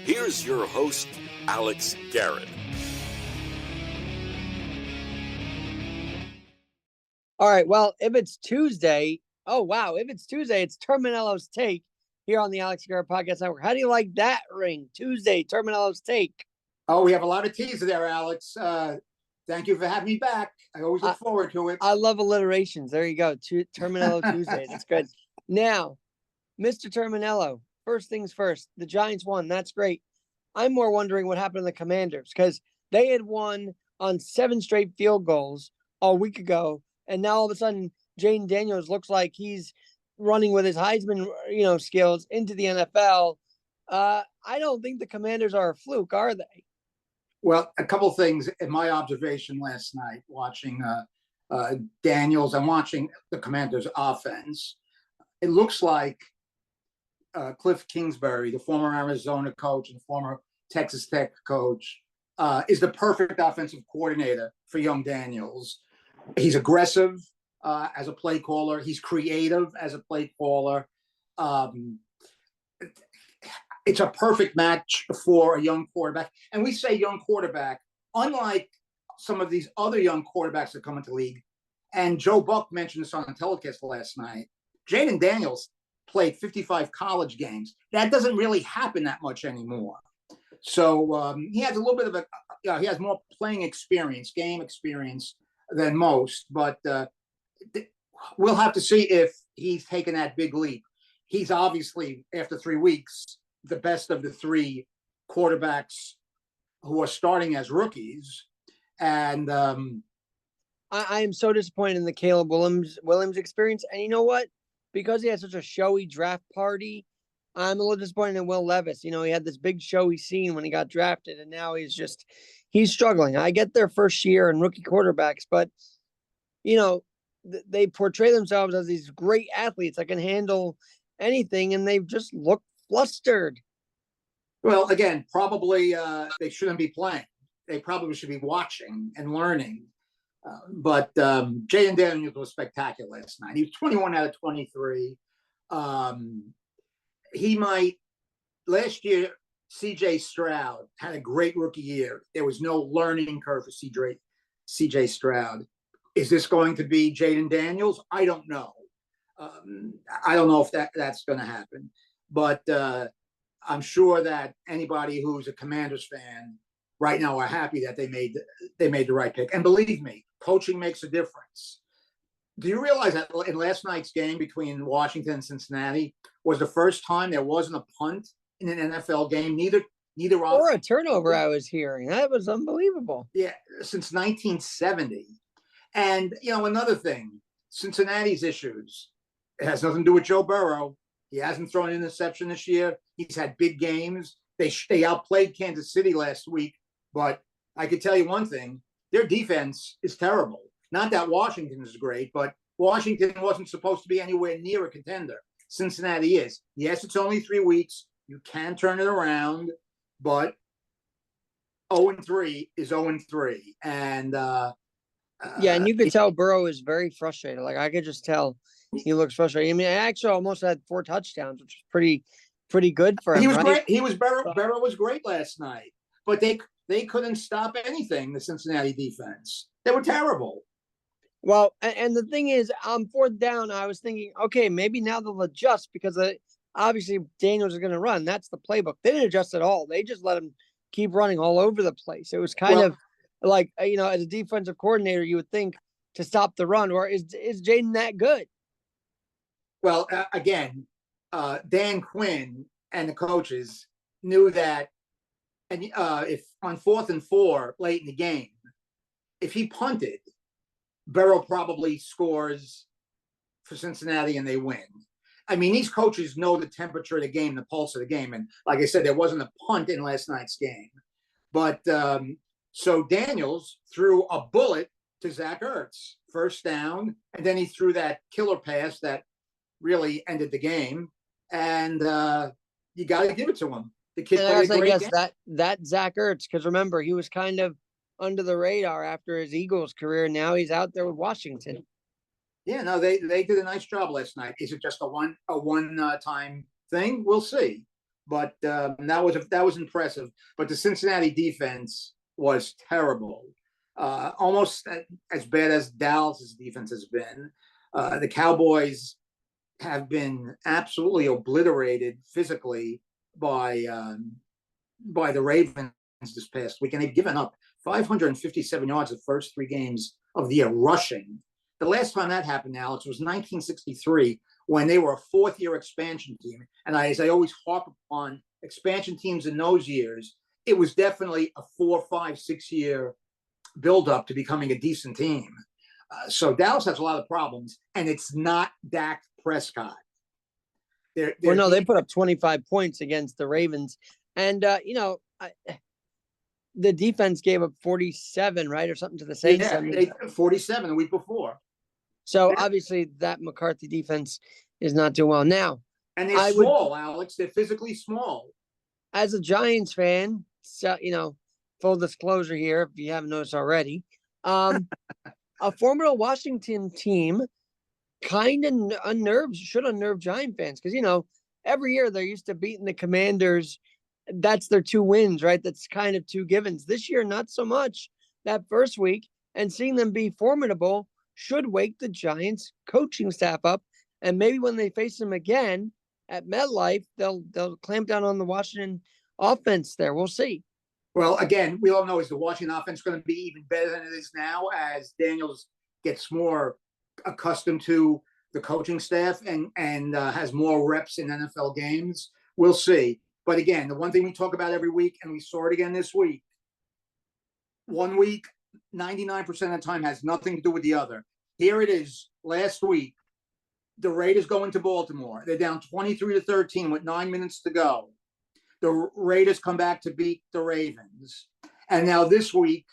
Here's your host, Alex Garrett. All right, well, if it's Tuesday, it's Terminello's Take here on the Alex Garrett Podcast Network. How do you like that ring? Tuesday, Terminello's Take. Oh, we have a lot of teaser there, Alex. Thank you for having me back. I always look forward to it. I love alliterations. There you go. Terminello Tuesday. That's good. Now, Mr. Terminello, first things first, the Giants won. That's great. I'm more wondering what happened to the Commanders because they had won on 7 straight field goals a week ago. And now all of a sudden, Jaden Daniels looks like he's running with his Heisman, skills into the NFL. I don't think the Commanders are a fluke, are they? Well, a couple of things in my observation last night, watching Daniels and watching the Commanders' offense. It looks like Cliff Kingsbury, the former Arizona coach and former Texas Tech coach, is the perfect offensive coordinator for young Daniels. He's aggressive as a play caller. He's creative as a play caller. It's a perfect match for a young quarterback. And we say young quarterback, unlike some of these other young quarterbacks that come into the league. And Joe Buck mentioned this on the telecast last night. Jaden Daniels played 55 college games. That doesn't really happen that much anymore. So he has a little bit of he has more playing experience, game experience than most. But we'll have to see if he's taken that big leap. He's obviously, after 3 weeks, the best of the 3 quarterbacks who are starting as rookies. And I am so disappointed in the Caleb Williams experience. And you know what? Because he had such a showy draft party, I'm a little disappointed in Will Levis. He had this big showy scene when he got drafted, and now he's struggling. I get their first year and rookie quarterbacks, but, they portray themselves as these great athletes that can handle anything, and they've just looked flustered. Well, again, probably they shouldn't be playing. They probably should be watching and learning. But Jaden Daniels was spectacular last night. He was 21 out of 23. Last year, C.J. Stroud had a great rookie year. There was no learning curve for C.J. Stroud. Is this going to be Jaden Daniels? I don't know. I don't know if that's going to happen. But I'm sure that anybody who's a Commanders fan right now are happy that they made the right pick. And believe me, coaching makes a difference. Do you realize that in last night's game between Washington and Cincinnati was the first time there wasn't a punt in an NFL game? Neither or a turnover. I was hearing that was unbelievable. Yeah, since 1970. And another thing, Cincinnati's issues. It has nothing to do with Joe Burrow. He hasn't thrown an interception this year. He's had big games. They outplayed Kansas City last week. But I could tell you one thing. Their defense is terrible. Not that Washington is great, but Washington wasn't supposed to be anywhere near a contender. Cincinnati is. Yes, it's only 3 weeks. You can turn it around. But 0-3 is 0-3. And and you could tell Burrow is very frustrated. Like, I could just tell he looks frustrated. I mean, I actually almost had 4 touchdowns, which is pretty good for him. He was great. Burrow was great last night, but they couldn't stop anything. The Cincinnati defense, they were terrible. Well, and the thing is, on 4th down, I was thinking, okay, maybe now they'll adjust because obviously Daniels is going to run. That's the playbook. They didn't adjust at all. They just let him keep running all over the place. It was kind of like, as a defensive coordinator, you would think to stop the run. Or is Jaden that good? Well, again, Dan Quinn and the coaches knew that, and if on 4th and 4 late in the game, if he punted, Burrow probably scores for Cincinnati and they win. I mean, these coaches know the temperature of the game, the pulse of the game. And like I said, there wasn't a punt in last night's game. But so Daniels threw a bullet to Zach Ertz, 1st down, and then he threw that killer pass that really ended the game. And you got to give it to him. The kid played a great game. That Zach Ertz, because remember, he was kind of under the radar after his Eagles career. Now he's out there with Washington. Yeah, no, they did a nice job last night. Is it just a one time thing? We'll see. but that was impressive. But the Cincinnati defense was terrible, almost as bad as Dallas's defense has been. The Cowboys have been absolutely obliterated physically by the Ravens this past week, and they've given up 557 yards the first 3 games of the year rushing. The last time that happened, Alex, was 1963 when they were a 4th-year expansion team. And as I always harp upon expansion teams in those years, it was definitely a 4, 5, 6-year buildup to becoming a decent team. So Dallas has a lot of problems, and it's not Dak Prescott. They put up 25 points against the Ravens. And, the defense gave up 47, right, or something to the Saints. Yeah, 47 the week before. So obviously that McCarthy defense is not doing well now. And they're small, Alex. They're physically small. As a Giants fan, so full disclosure here, if you haven't noticed already, a formidable Washington team kind of should unnerve Giant fans because every year they're used to beating the Commanders. That's their 2 wins, right? That's kind of 2 givens. This year, not so much. That first week, and seeing them be formidable should wake the Giants coaching staff up. And maybe when they face them again at MetLife, they'll clamp down on the Washington offense there. We'll see. Well, again, we all know is the Washington offense going to be even better than it is now as Daniels gets more accustomed to the coaching staff and has more reps in NFL games. We'll see. But again, the one thing we talk about every week, and we saw it again this week, one week, 99% of the time has nothing to do with the other. Here it is last week. The Raiders go into Baltimore. They're down 23-13 with 9 minutes to go. The Raiders come back to beat the Ravens. And now this week,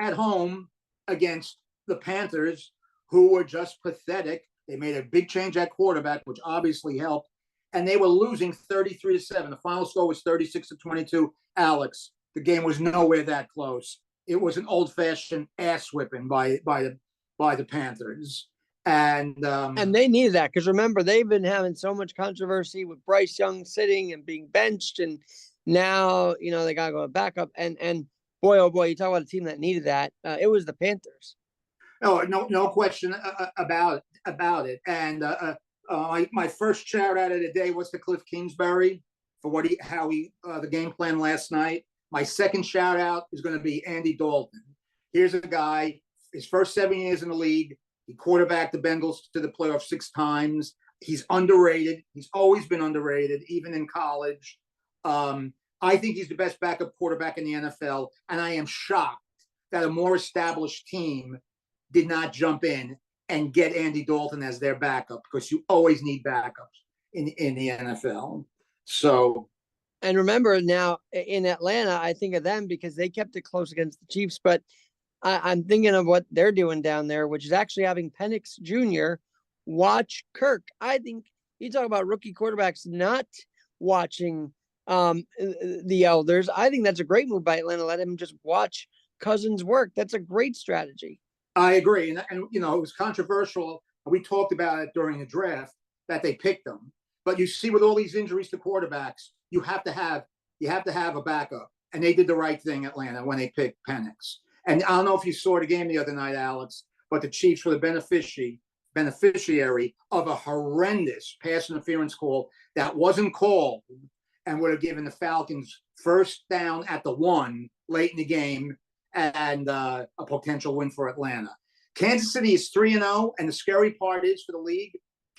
at home against the Panthers, who were just pathetic. They made a big change at quarterback, which obviously helped. And they were losing 33-7. The final score was 36-22. Alex, the game was nowhere that close. It was an old-fashioned ass whipping by the Panthers. And they needed that because remember, they've been having so much controversy with Bryce Young sitting and being benched, and now they gotta go backup. And boy, oh boy, you talk about a team that needed that. It was the Panthers. Oh, no question about it. And my first shout out of the day was to Cliff Kingsbury for the game plan last night. My second shout out is going to be Andy Dalton. Here's a guy, his first 7 years in the league. He quarterbacked the Bengals to the playoffs 6 times. He's underrated. He's always been underrated, even in college. I think he's the best backup quarterback in the NFL, and I am shocked that a more established team did not jump in and get Andy Dalton as their backup, because you always need backups in the NFL. So, and remember now in Atlanta, I think of them because they kept it close against the Chiefs, but I'm thinking of what they're doing down there, which is actually having Penix Jr. watch Kirk. I think you talk about rookie quarterbacks not watching the elders. I think that's a great move by Atlanta. Let him just watch Cousins work. That's a great strategy. I agree. And it was controversial. We talked about it during the draft that they picked them. But you see, with all these injuries to quarterbacks, you have to have a backup. And they did the right thing, Atlanta, when they picked Penix. And I don't know if you saw the game the other night, Alex, but the Chiefs were the beneficiary of a horrendous pass interference call that wasn't called and would have given the Falcons first down at the 1 late in the game and a potential win for Atlanta. Kansas City is 3-0, and the scary part is for the league,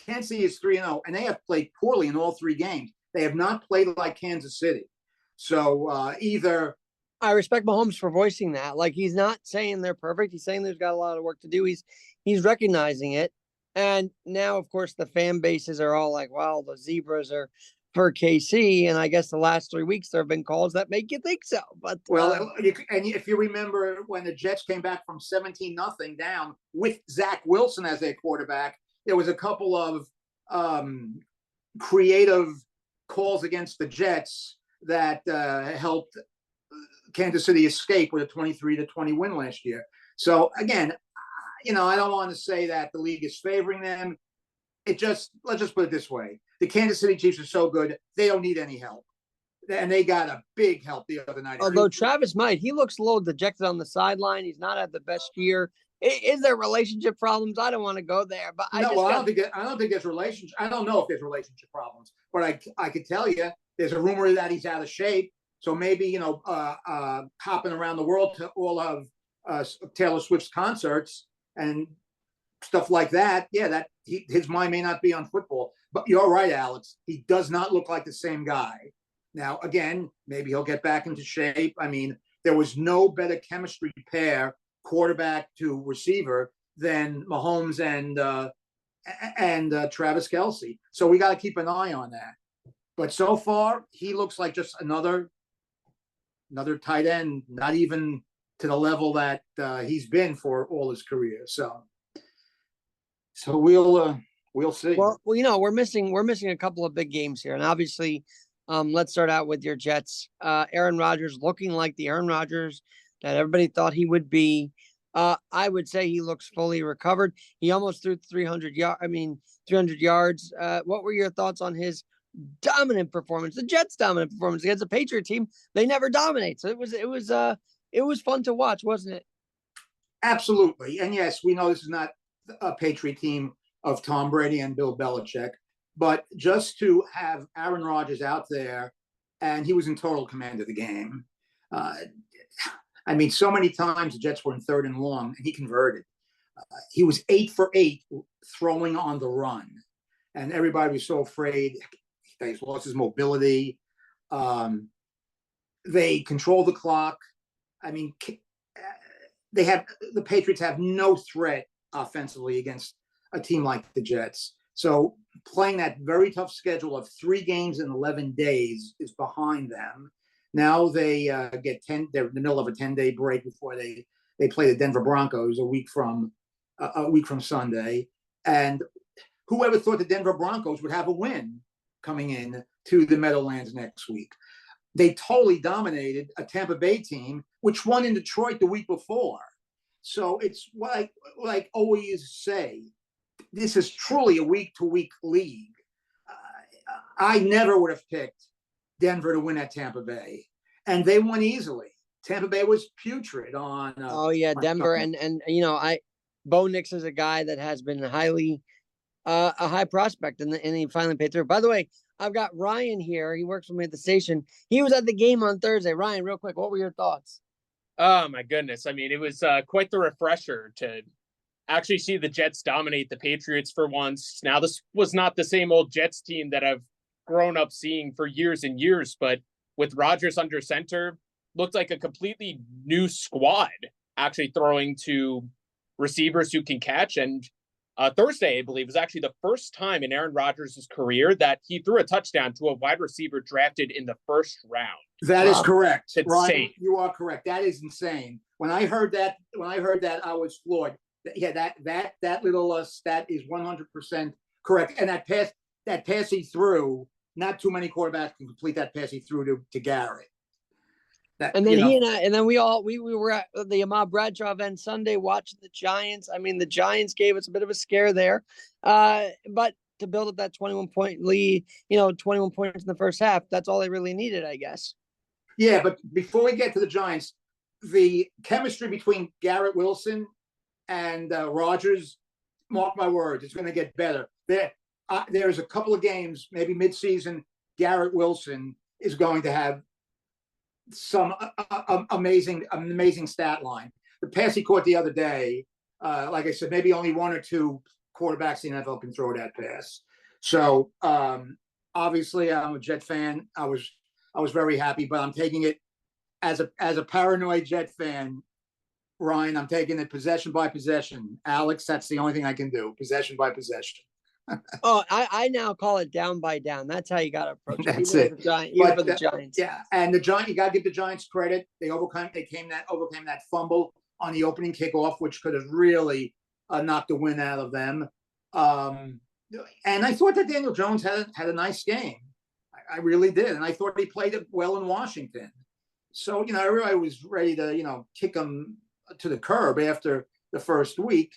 Kansas City is 3-0, and they have played poorly in all 3 games. They have not played like Kansas City. So either... I respect Mahomes for voicing that. Like, he's not saying they're perfect. He's saying there's got a lot of work to do. He's recognizing it. And now, of course, the fan bases are all like, well, the Zebras are for KC. And I guess the last 3 weeks there have been calls that make you think so. But if you remember when the Jets came back from 17-0 down with Zach Wilson as their quarterback, there was a couple of creative calls against the Jets that helped Kansas City escape with a 23-20 win last year. So again, I don't want to say that the league is favoring them. Let's just put it this way. the Kansas City Chiefs are so good, they don't need any help. And they got a big help the other night. Although Travis might, he looks a little dejected on the sideline. He's not had the best year. Is there relationship problems? I don't want to go there, but I don't think there's relationship. I don't know if there's relationship problems, but I could tell you there's a rumor that he's out of shape. So maybe, hopping around the world to all of Taylor Swift's concerts and stuff like that. Yeah, his mind may not be on football. But you're right, Alex. He does not look like the same guy. Now, again, maybe he'll get back into shape. I mean, there was no better chemistry pair, quarterback to receiver, than Mahomes and Travis Kelce. So we got to keep an eye on that. But so far, he looks like just another tight end, not even to the level that he's been for all his career. So we'll see. Well, we're missing a couple of big games here, and obviously, let's start out with your Jets. Aaron Rodgers looking like the Aaron Rodgers that everybody thought he would be. I would say he looks fully recovered. He almost threw 300 yards. What were your thoughts on his dominant performance? The Jets' dominant performance against a Patriot team. They never dominate. So it was fun to watch, wasn't it? Absolutely. And yes, we know this is not a Patriot team of Tom Brady and Bill Belichick, but just to have Aaron Rodgers out there, and he was in total command of the game. I mean, so many times the Jets were in 3rd and long, and he converted. He was 8 for 8 throwing on the run, and everybody was so afraid that he's lost his mobility. They control the clock. I mean, the Patriots have no threat offensively against a team like the Jets. So playing that very tough schedule of 3 games in 11 days is behind them. Now they they're in the middle of a 10-day break before they play the Denver Broncos a week from Sunday. And whoever thought the Denver Broncos would have a win coming in to the Meadowlands next week? They totally dominated a Tampa Bay team, which won in Detroit the week before. So it's what I always say, this is truly a week-to-week league. I never would have picked Denver to win at Tampa Bay, and they won easily. Tampa Bay was putrid on. Denver, and Bo Nix is a guy that has been highly a high prospect, and he finally paid through. By the way, I've got Ryan here. He works with me at the station. He was at the game on Thursday. Ryan, real quick, what were your thoughts? Oh my goodness! I mean, it was quite the refresher to actually see the Jets dominate the Patriots for once. Now, this was not the same old Jets team that I've grown up seeing for years and years, but with Rodgers under center, looked like a completely new squad, actually throwing to receivers who can catch. And Thursday, I believe, was actually the first time in Aaron Rodgers' career that he threw a touchdown to a wide receiver drafted in the 1st round. That is correct. It's Ryan, insane. You are correct. That is insane. When I heard that, I was floored. Yeah, that little stat is 100% correct. And that pass he threw, not too many quarterbacks can complete that pass he threw to Garrett. And then we were at the Ahmad Bradshaw event Sunday watching the Giants. I mean, the Giants gave us a bit of a scare there, but to build up that 21-point lead, 21 points in the first half, that's all they really needed, I guess. Yeah, but before we get to the Giants, the chemistry between Garrett Wilson and Rodgers, mark my words, it's going to get better. There's a couple of games, maybe midseason, Garrett Wilson is going to have some amazing stat line. The pass he caught the other day, like I said, maybe only 1 or 2 quarterbacks in the NFL can throw that pass. So obviously, I'm a Jet fan. I was very happy, but I'm taking it as a paranoid Jet fan. Ryan, I'm taking it possession by possession. Alex, that's the only thing I can do. Possession by possession. Oh, I now call it down by down. That's how you got to approach it. That's it. Even for the Giants. Yeah, and the Giants, you got to give the Giants credit. They overcame that fumble on the opening kickoff, which could have really knocked the win out of them. And I thought that Daniel Jones had a nice game. I really did, and I thought he played it well in Washington. So everybody was ready to kick him to the curb after the first week.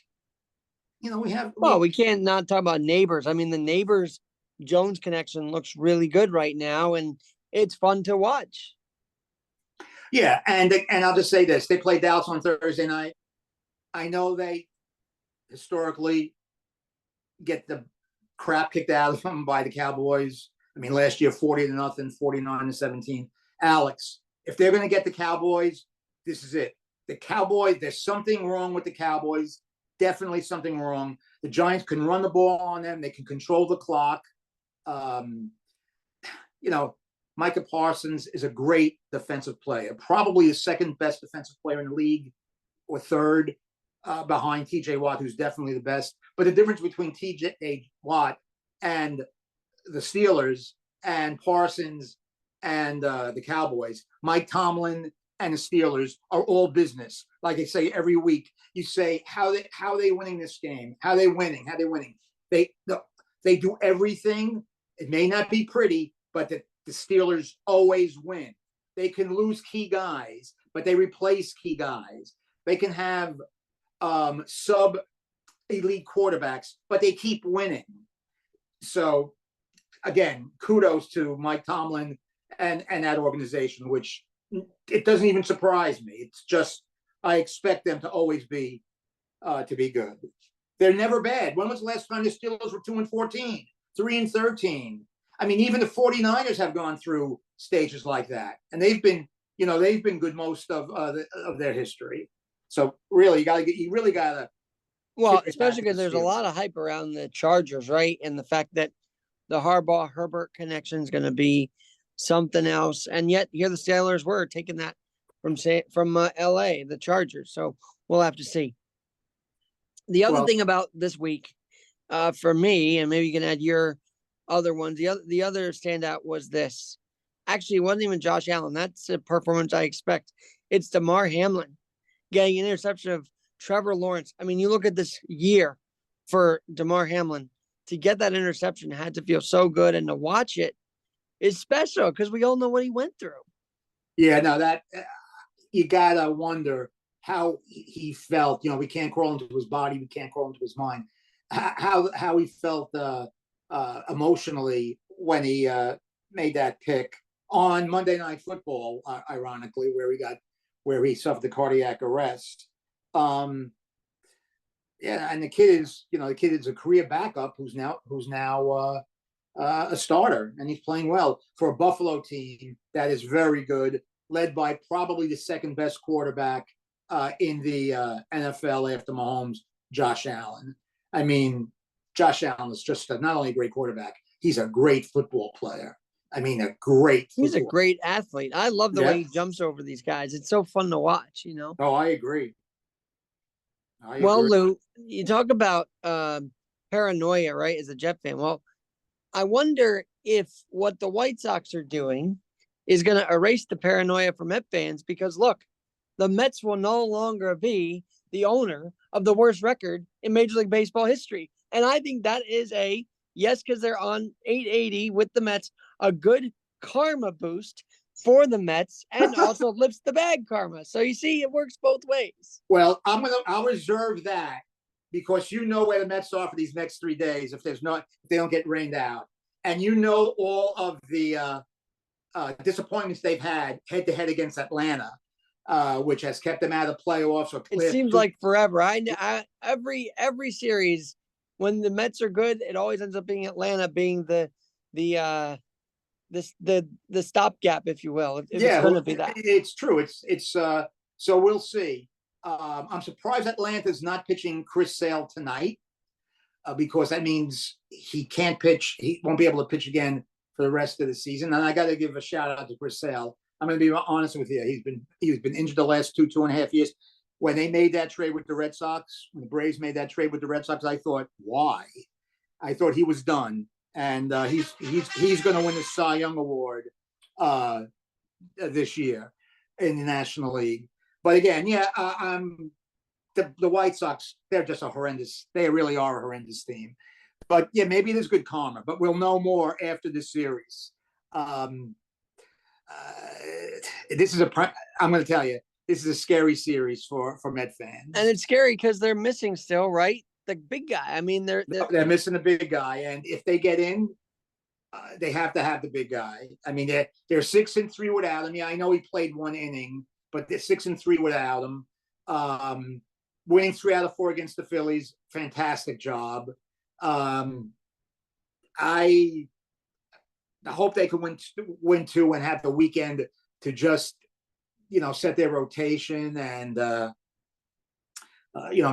We can't not talk about neighbors. I mean, the neighbors Jones connection looks really good right now, and it's fun to watch. Yeah, and I'll just say this: they played Dallas on Thursday night. I know they historically get the crap kicked out of them by the Cowboys. I mean, last year 40-0, 49-17. Alex, if they're going to get the Cowboys, this is it. The Cowboys, there's something wrong with the Cowboys. Definitely something wrong. The Giants can run the ball on them. They can control the clock. Micah Parsons is a great defensive player, probably the second best defensive player in the league, or third, behind TJ Watt, who's definitely the best. But the difference between TJ Watt and the Steelers and Parsons and the Cowboys, Mike Tomlin and the Steelers are all business. Like I say every week, you say how they winning this game, how they winning. They do everything. It may not be pretty, but the Steelers always win. They can lose key guys, but they replace key guys. They can have sub-elite quarterbacks, but they keep winning. So, again, kudos to Mike Tomlin and that organization, which it doesn't even surprise me. It's just I expect them to always be good. They're never bad. When was the last time the Steelers were 2-14, 3-13? I mean, even the 49ers have gone through stages like that, and they've been good most of their history. So really, you really gotta. Well, especially because there's a lot of hype around the Chargers, right? And the fact that the Harbaugh Herbert connection is going to be something else, and yet here the Steelers were taking that from LA, the Chargers. So we'll have to see. The other thing about this week, for me, and maybe you can add your other ones. The other standout was this. Actually, it wasn't even Josh Allen. That's a performance I expect. It's Damar Hamlin getting an interception of Trevor Lawrence. I mean, you look at this year for Damar Hamlin, to get that interception had to feel so good, and to watch it is special because we all know what he went through. Yeah, no, that you gotta wonder how he felt. We can't crawl into his body, we can't crawl into his mind. How he felt emotionally when he made that pick on Monday Night Football, ironically, where he suffered the cardiac arrest. Yeah, and the kid is a career backup who's now a starter, and he's playing well for a Buffalo team that is very good, led by probably the second best quarterback in the NFL after Mahomes, Josh Allen. I mean, Josh Allen is just not only a great quarterback, he's a great football player. I mean, he's a great athlete. I love the way he jumps over these guys. It's so fun to watch, Oh, I agree. Well, Lou, you talk about paranoia, right, as a Jet fan. Well, I wonder if what the White Sox are doing is going to erase the paranoia for Met fans, because, look, the Mets will no longer be the owner of the worst record in Major League Baseball history. And I think that is because they're on 880 with the Mets, a good karma boost for the Mets, and also lifts the bag karma. So you see, it works both ways. Well, I'll reserve that, because where the Mets are for these next 3 days if they don't get rained out, and all of the disappointments they've had head to head against Atlanta, which has kept them out of playoffs. It seems like forever. I every series when the Mets are good, it always ends up being Atlanta being the stopgap, if you will. If it's going to be that. It's true. It's so we'll see. I'm surprised Atlanta's not pitching Chris Sale tonight, because that means he can't pitch. He won't be able to pitch again for the rest of the season. And I got to give a shout out to Chris Sale. I'm going to be honest with you. He's been injured the last 2.5 years. When they made that trade with the Red Sox, when the Braves made that trade with the Red Sox, I thought, why? I thought he was done. And he's going to win the Cy Young Award this year in the National League. But again, the White Sox, they're just they really are a horrendous team. But yeah, maybe it is good karma, but we'll know more after the series. I'm going to tell you, this is a scary series for Met fans. And it's scary because they're missing still, right? The big guy. I mean, they're missing a big guy. And if they get in, they have to have the big guy. I mean, they're 6-3 without him. Yeah, I know he played 1 inning, but they're 6-3 without him. Winning 3 out of 4 against the Phillies, fantastic job. I hope they can win 2 and have the weekend to just, set their rotation and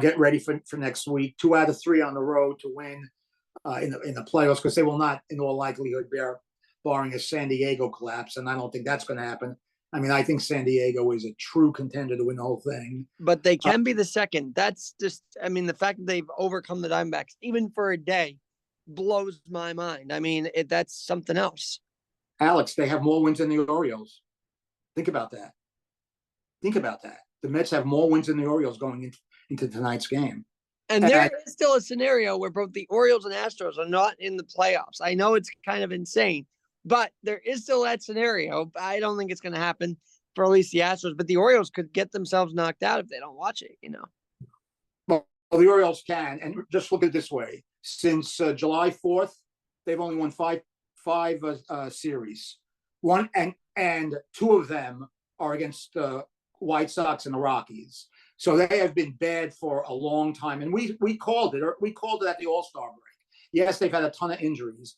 get ready for next week. 2 out of 3 on the road to win in the playoffs, because they will not, in all likelihood, barring a San Diego collapse, and I don't think that's going to happen. I mean, I think San Diego is a true contender to win the whole thing. But they can be the second. That's just, I mean, the fact that they've overcome the Diamondbacks, even for a day, blows my mind. I mean, that's something else. Alex, they have more wins than the Orioles. Think about that. The Mets have more wins than the Orioles going into tonight's game. And there is still a scenario where both the Orioles and Astros are not in the playoffs. I know it's kind of insane, but there is still that scenario. I don't think it's going to happen for at least the Astros, but the Orioles could get themselves knocked out if they don't watch it, Well, the Orioles can, and just look at it this way. Since July 4th, they've only won five series. One and 2 of them are against the White Sox and the Rockies. So they have been bad for a long time. And we called it at the All-Star break. Yes, they've had a ton of injuries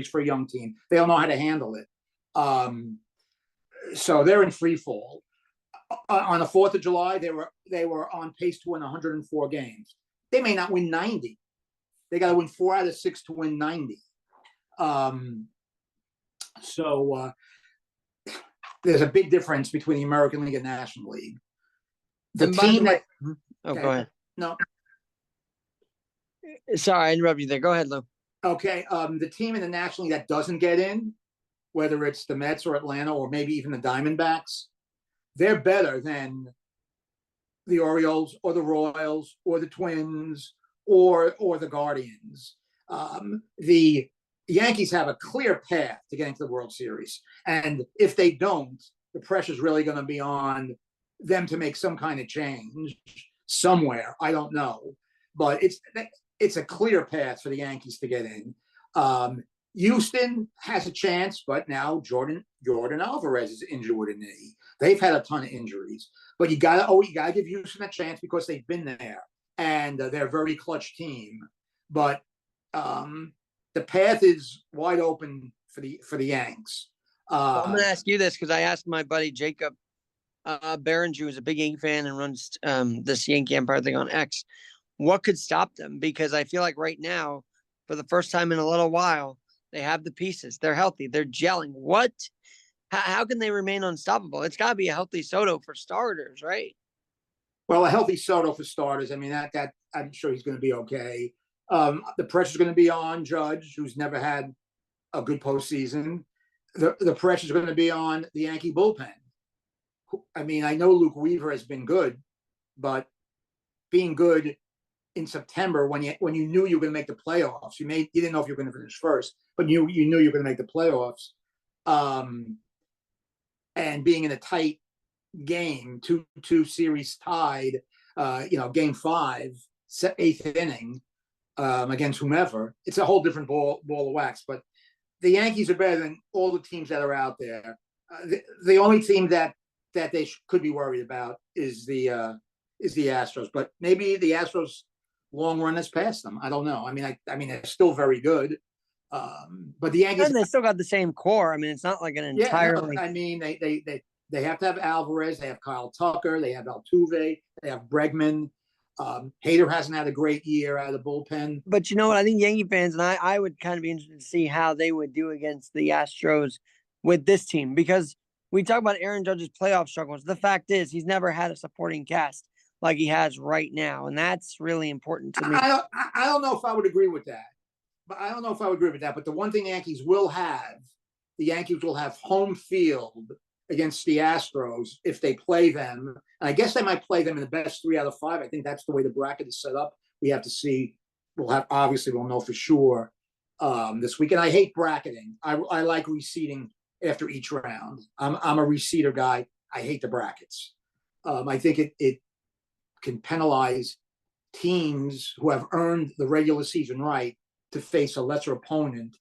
for a young team. They don't know how to handle it. So they're in free fall. On the 4th of July, they were on pace to win 104 games. They may not win 90. They got to win 4 out of 6 to win 90. There's a big difference between the American League and National League. The team that go ahead. No. Sorry, I interrupted you there. Go ahead, Lou. Okay. The team in the National League that doesn't get in, whether it's the Mets or Atlanta or maybe even the Diamondbacks, they're better than the Orioles or the Royals or the Twins or the Guardians. The Yankees have a clear path to getting to the World Series. And if they don't, the pressure is really going to be on them to make some kind of change somewhere. I don't know. But it's a clear path for the Yankees to get in. Houston has a chance, but now Jordan Alvarez is injured with a knee. They've had a ton of injuries. But you gotta give Houston a chance because they've been there. And they're a very clutch team. But the path is wide open for the Yanks. I'm going to ask you this because I asked my buddy Jacob Berenger, who's a big Yankee fan and runs this Yankee Empire thing on X. What could stop them? Because I feel like right now, for the first time in a little while, they have the pieces. They're healthy. They're gelling. How can they remain unstoppable? It's got to be a healthy Soto for starters, right? Well, a healthy Soto for starters. I mean, that I'm sure he's going to be okay. The pressure's going to be on Judge, who's never had a good postseason. The pressure's going to be on the Yankee bullpen. I mean, I know Luke Weaver has been good, but being good in September when you knew you were going to make the playoffs, you didn't know if you were going to finish first, but you knew you were going to make the playoffs, and being in a tight game, two series tied, game 5, 8th inning. Against whomever, it's a whole different ball of wax. But the Yankees are better than all the teams that are out there. The only team that they could be worried about is the Astros. But maybe the Astros' long run has passed them. I don't know. I mean, they're still very good. But the Yankees, and they still got the same core. I mean, it's not like an entirely. I mean, they have to have Alvarez. They have Kyle Tucker. They have Altuve. They have Bregman. Hader hasn't had a great year out of the bullpen. But you know what? I think Yankee fans, and I would kind of be interested to see how they would do against the Astros with this team, because we talk about Aaron Judge's playoff struggles. The fact is he's never had a supporting cast like he has right now, and that's really important to me. I don't know if I would agree with that. But the one thing the Yankees will have home field against the Astros if they play them. And I guess they might play them in the best 3 out of 5. I think that's the way the bracket is set up. We have to see. We'll know for sure this week. And I hate bracketing. I like reseeding after each round. I'm a reseeder guy. I hate the brackets. I think it can penalize teams who have earned the regular season right to face a lesser opponent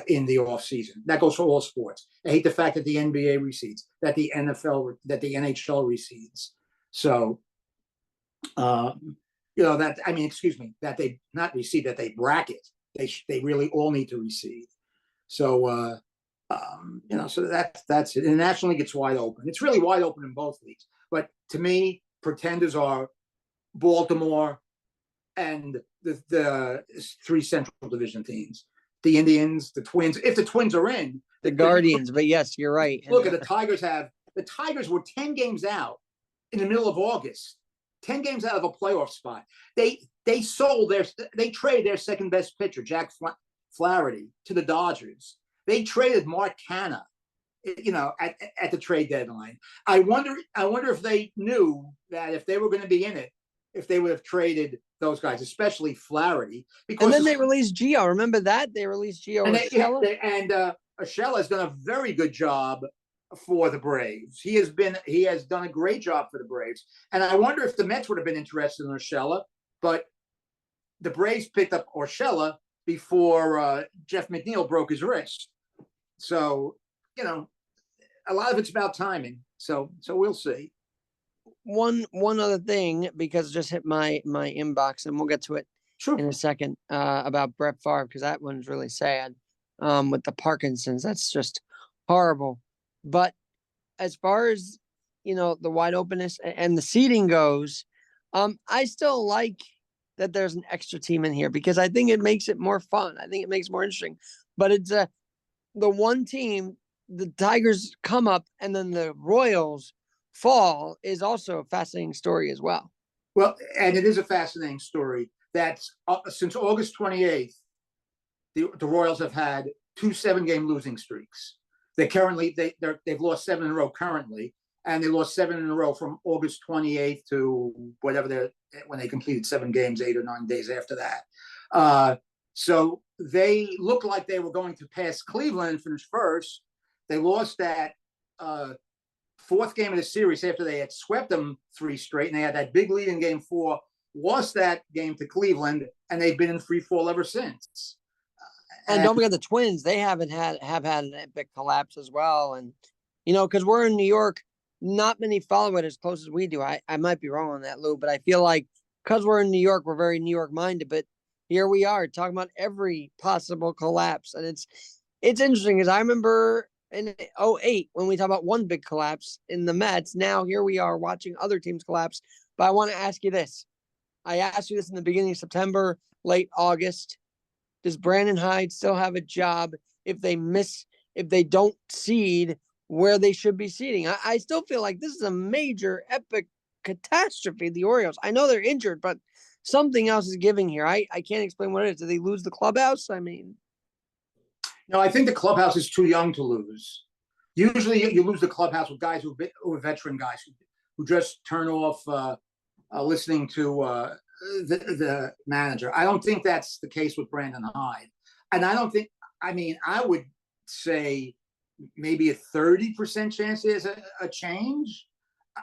in the off season. That goes for all sports. I hate the fact that the NBA recedes, that the NHL recedes. So, that they not recede, that they bracket. They really all need to recede. So, so that's it. And the National League gets wide open. It's really wide open in both leagues. But to me, pretenders are Baltimore and the three Central Division teams. The Indians, the Twins. If the Twins are in, the Guardians. But yes, you're right. Look at the Tigers. The Tigers were 10 games out in the middle of August. 10 games out of a playoff spot. They traded their second best pitcher, Jack Flaherty, to the Dodgers. They traded Mark Canha, at the trade deadline. I wonder if they knew that if they were going to be in it, if they would have traded those guys, especially Flaherty. And then they released Gio. Remember that? They released Gio Urshela? And Urshela has done a very good job for the Braves. He has done a great job for the Braves. And I wonder if the Mets would have been interested in Urshela, but the Braves picked up Urshela before Jeff McNeil broke his wrist. So, a lot of it's about timing. So we'll see. One other thing, because it just hit my inbox, and we'll get to it in a second, about Brett Favre, because that one's really sad, with the Parkinson's. That's just horrible. But as far as, the wide openness and the seating goes, I still like that there's an extra team in here, because I think it makes it more fun. I think it makes it more interesting. But it's the one team, the Tigers come up and then the Royals fall, is also a fascinating story as well. Well, and it is a fascinating story. That's since August 28th, the Royals have had 2 7-game losing streaks. They've lost 7 in a row currently, and they lost 7 in a row from August 28th to whatever when they completed 7 games, 8 or 9 days after that. So they looked like they were going to pass Cleveland and finish first. They lost that 4th game of the series after they had swept them 3 straight, and they had that big lead in Game 4. Lost that game to Cleveland, and they've been in free fall ever since. And don't forget the Twins; they have had an epic collapse as well. And because we're in New York, not many follow it as close as we do. I might be wrong on that, Lou, but I feel like because we're in New York, we're very New York minded. But here we are talking about every possible collapse, and it's interesting because I remember in 2008 when we talk about one big collapse in the Mets. Now here we are watching other teams collapse. But I want to ask you this. I asked you this in the beginning of September, late August. Does Brandon Hyde still have a job if they don't seed where they should be seeding? I still feel like this is a major, epic catastrophe, the Orioles. I know they're injured, but something else is giving here. I can't explain what it is. Did they lose the clubhouse? I mean, no, I think the clubhouse is too young to lose. Usually you lose the clubhouse with guys who are veteran guys who just turn off listening to the manager. I don't think that's the case with Brandon Hyde. And I would say maybe a 30% chance there's a change,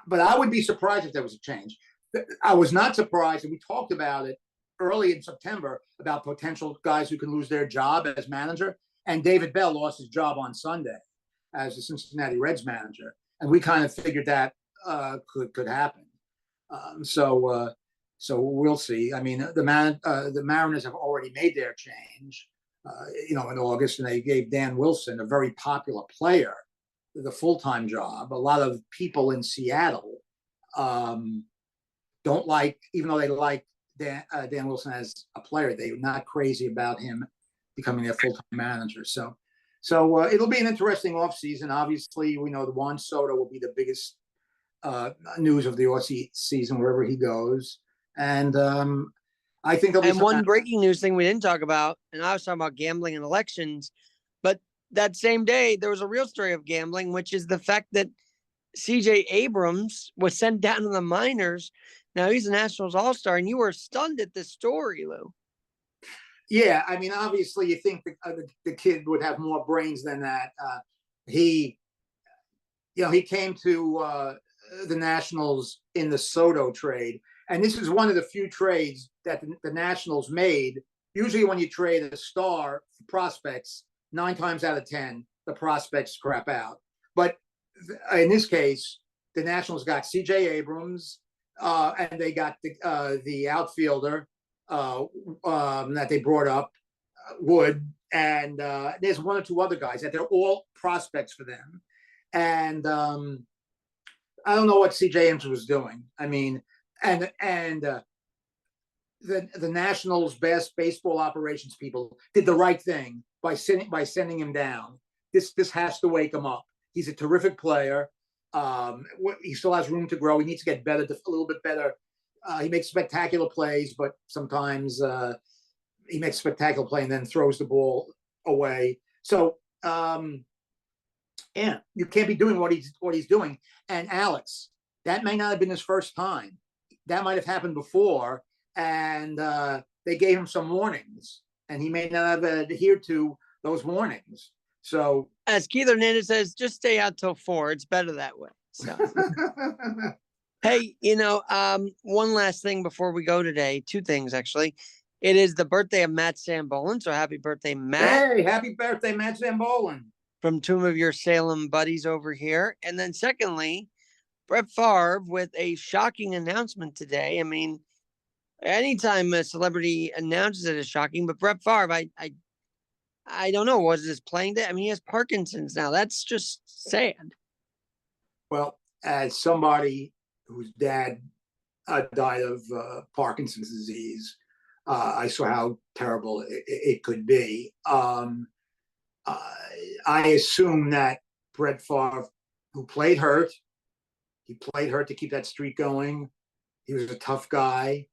but I would be surprised if there was a change. I was not surprised, and we talked about it early in September about potential guys who can lose their job as manager. And David Bell lost his job on Sunday as the Cincinnati Reds manager. And we kind of figured that could happen. So we'll see. I mean, the Mariners have already made their change, in August, and they gave Dan Wilson, a very popular player, the full-time job. A lot of people in Seattle don't like, even though they like Dan Wilson as a player, they're not crazy about him becoming their full-time manager. So it'll be an interesting offseason. Obviously, we know the Juan Soto will be the biggest news of the offseason wherever he goes. And I think there'll be one breaking news thing we didn't talk about, and I was talking about gambling and elections, but that same day there was a real story of gambling, which is the fact that CJ Abrams was sent down to the minors. Now he's a Nationals All-Star, and you were stunned at this story, Lou. Yeah, I mean, obviously you think the kid would have more brains than that. He came to the Nationals in the Soto trade. And this is one of the few trades that the Nationals made. Usually when you trade a star for prospects, 9 times out of 10, the prospects crap out. But in this case, the Nationals got C.J. Abrams, and they got the outfielder that they brought up, Wood, and there's 1 or 2 other guys that they're all prospects for them. And I don't know what C.J. Abrams was doing. I mean, and the Nationals' best baseball operations people did the right thing by sending him down. This has to wake him up. He's a terrific player. He still has room to grow. He needs to get better, a little bit better. He makes spectacular plays, but sometimes he makes a spectacular play and then throws the ball away. So, yeah, you can't be doing what he's doing. And Alex, that may not have been his first time. That might have happened before, and they gave him some warnings, and he may not have adhered to those warnings. So, as Keith Hernandez says, just stay out till 4. It's better that way. So, hey, one last thing before we go today. 2 things, actually. It is the birthday of Matt Sambolin, so happy birthday, Matt. Hey, happy birthday, Matt Sambolin. From 2 of your Salem buddies over here. And then secondly, Brett Favre with a shocking announcement today. I mean, anytime a celebrity announces it is shocking, but Brett Favre, I don't know, was this playing day? I mean, he has Parkinson's now. That's just sad. Well, as somebody whose dad died of Parkinson's disease, I saw how terrible it could be. I assume that Brett Favre, who played hurt, he played hurt to keep that streak going. He was a tough guy.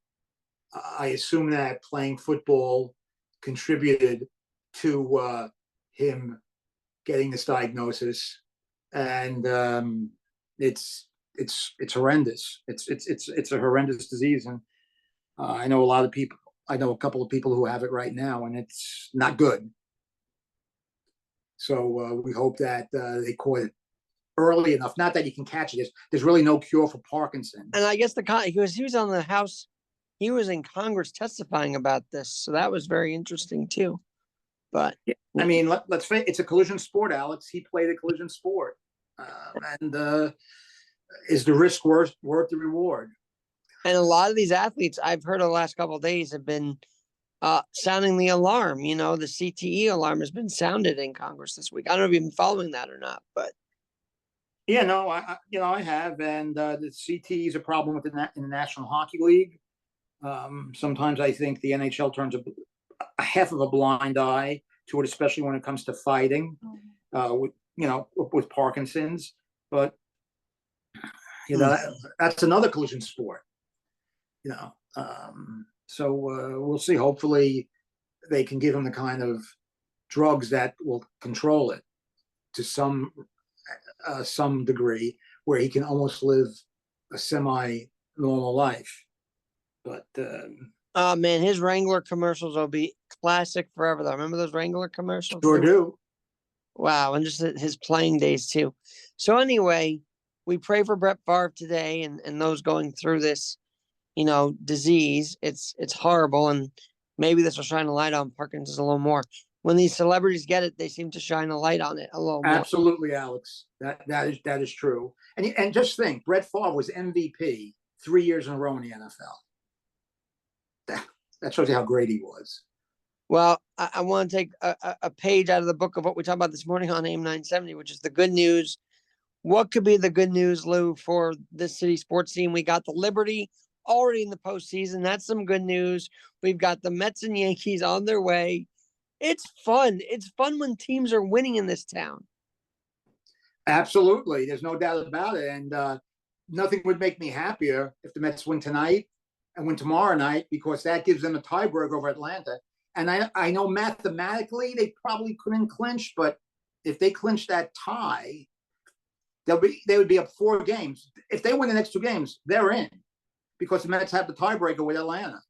I assume that playing football contributed to him getting this diagnosis, and it's horrendous. It's a horrendous disease, and I know a lot of people. I know a couple of people who have it right now, and it's not good. So we hope that they caught it early enough. Not that you can catch it. There's really no cure for Parkinson's. And I guess he was on the House. He was in Congress testifying about this, so that was very interesting too. But I mean, let's face it, it's a collision sport, Alex. He played a collision sport, and is the risk worth the reward? And a lot of these athletes I've heard the last couple of days have been sounding the alarm. The CTE alarm has been sounded in Congress this week. I don't know if you've been following that or not, but yeah, no, I have, and the CTE is a problem in the National Hockey League. Sometimes I think the NHL turns a half of a blind eye to it, especially when it comes to fighting with Parkinson's. But that's another collision sport. So we'll see. Hopefully, they can give him the kind of drugs that will control it to some degree, where he can almost live a semi-normal life. But oh man, his Wrangler commercials will be classic forever. Though, remember those Wrangler commercials? Sure do. Wow, and just his playing days too. So anyway, we pray for Brett Favre today, and those going through this, disease. It's horrible, and maybe this will shine a light on Parkinson's a little more. When these celebrities get it, they seem to shine a light on it a little more. Absolutely, Alex. That is true. And just think, Brett Favre was MVP 3 years in a row in the NFL. That shows you how great he was. Well, I want to take a page out of the book of what we talked about this morning on AIM 970, which is the good news. What could be the good news, Lou, for this city sports team? We got the Liberty already in the postseason. That's some good news. We've got the Mets and Yankees on their way. It's fun. It's fun when teams are winning in this town. Absolutely. There's no doubt about it. And nothing would make me happier if the Mets win tonight and win tomorrow night, because that gives them a tiebreak over Atlanta. And I know mathematically they probably couldn't clinch, but if they clinch that tie, they would be up 4 games. If they win the next 2 games, they're in, because the Mets have the tiebreaker with Atlanta,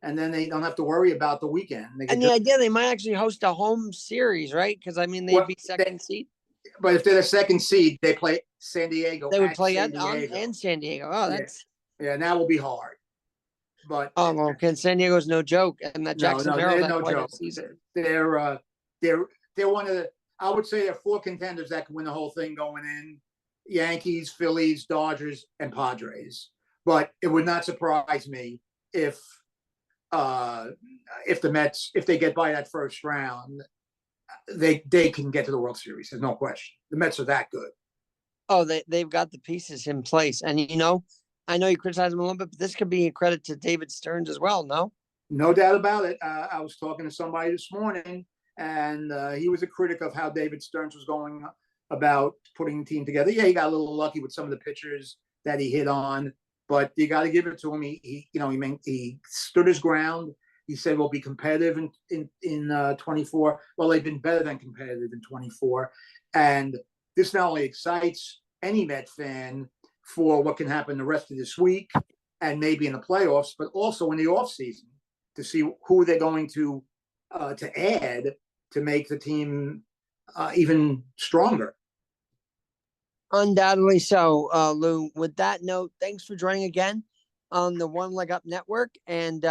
and then they don't have to worry about the weekend. And the idea they might actually host a home series, right? Because they'd be second seed. But if they're the second seed, they play San Diego. They would play and San Diego. Oh, that's and that will be hard. But can San Diego's no joke, and that Jackson Merrill no joke. they're one of the. I would say there are 4 contenders that can win the whole thing going in: Yankees, Phillies, Dodgers, and Padres. But it would not surprise me if the Mets, if they get by that first round, they can get to the World Series. There's no question. The Mets are that good. Oh, they've got the pieces in place. And, I know you criticize them a little bit, but this could be a credit to David Stearns as well, no? No doubt about it. I was talking to somebody this morning, and he was a critic of how David Stearns was going about putting the team together. Yeah, he got a little lucky with some of the pitchers that he hit on, but you got to give it to him. He stood his ground. He said we'll be competitive in 24. Well, they've been better than competitive in 24, and this not only excites any Met fan for what can happen the rest of this week and maybe in the playoffs, but also in the offseason to see who they're going to add to make the team even stronger. Undoubtedly so, Lou. With that note, thanks for joining again on the One Leg Up Network. And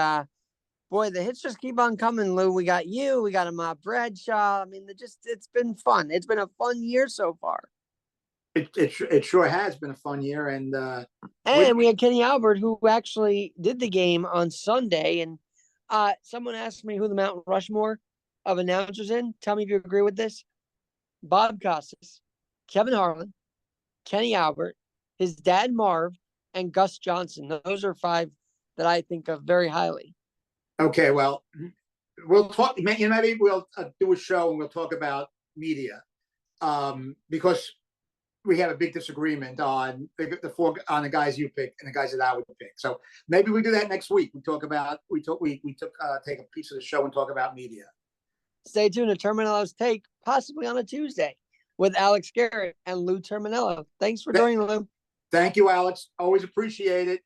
boy, the hits just keep on coming, Lou. We got you, we got Ahmad Bradshaw. I mean, it's been fun. It's been a fun year so far. It sure has been a fun year, and we had Kenny Albert, who actually did the game on Sunday. And someone asked me who the Mount Rushmore of announcers in. Tell me if you agree with this. Bob Costas, Kevin Harlan, Kenny Albert, his dad Marv, and Gus Johnson. Those are 5 that I think of very highly. Okay, well, we'll talk. Maybe we'll do a show and we'll talk about media, because we have a big disagreement on the 4 on the guys you pick and the guys that I would pick. So maybe we do that next week. We take a piece of the show and talk about media. Stay tuned to Terminello's Take, possibly on a Tuesday, with Alex Garrett and Lou Terminello. Thanks for joining, Lou. Thank you, Alex. Always appreciate it.